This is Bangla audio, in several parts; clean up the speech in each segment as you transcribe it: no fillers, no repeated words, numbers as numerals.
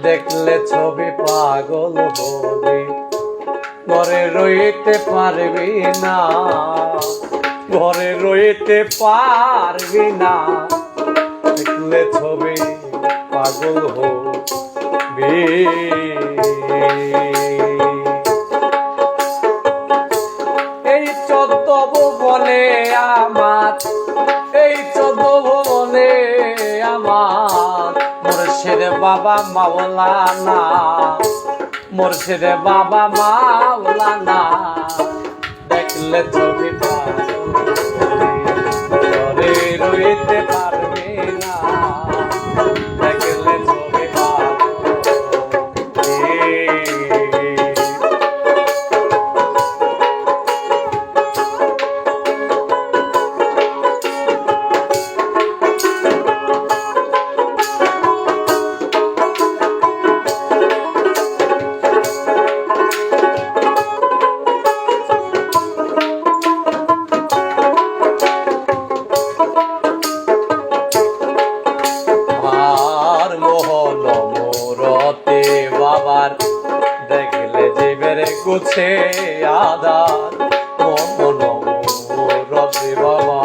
দেখলে ছবি পাগল হবি, ঘরে রইতে পারবি না, ঘরে রইতে পারবি না, দেখলে ছবি পাগল হবি। এই 14 ভুবনে আমার, এই 14 ভুবনে আমার মুর্শিদ বাবা মাওলানা, মুর্শিদ বাবা মাওলানা, দেখলে ছবি ঘরে রইতে পারবি না, দেখলে ছবি বাবার দেখলে জীবের গুছে আদার, রবি বাবা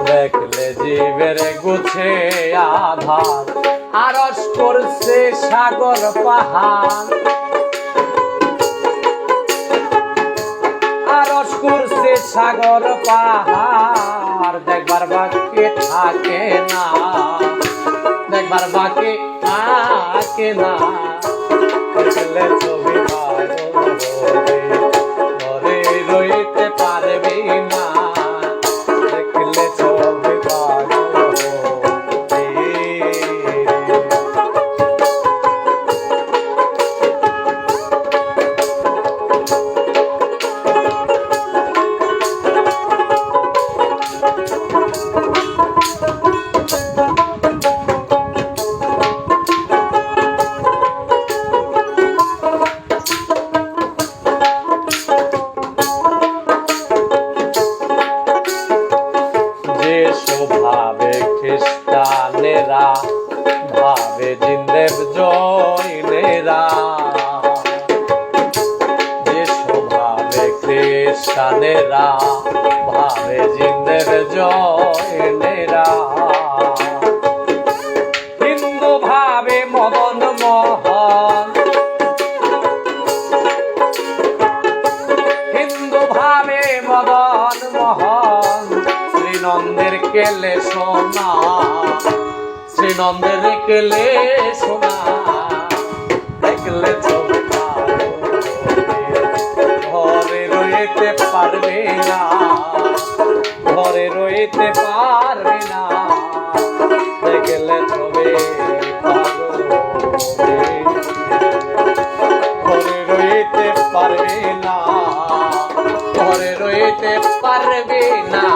দেখলে জীবের গুছে আধার, আরশ করছে সাগর পাহাড়, আরশ করছে সাগর পাহাড়, দেখবার বাকি থাকে না, দেখবার বাকি থাকে না, দেখলে ছবি পাগল হবি, ঘরে রইতে পারবি না, দেখলে ছবি পাগল হবি। ভাবে খ্রিস্টানেরা, ভাবে জিন্দেব জৈনেরা, যে ভাবে খ্রিস্টানেরা, ভাবে জিন্দেব জৈনেরা, হিন্দু ভাবে মদন মোহন, হিন্দু ভাবে মদন মোহন, শ্রীনন্দের কেলে সোনা, শ্রীনন্দের কেলে সোনা, দেখলে ছবি ঘরে রইতে পারবে না, ঘরে রইতে পারবে না, দেখলে ছবি ঘরে রইতে পারবে না, ঘরে রইতে পারবে না।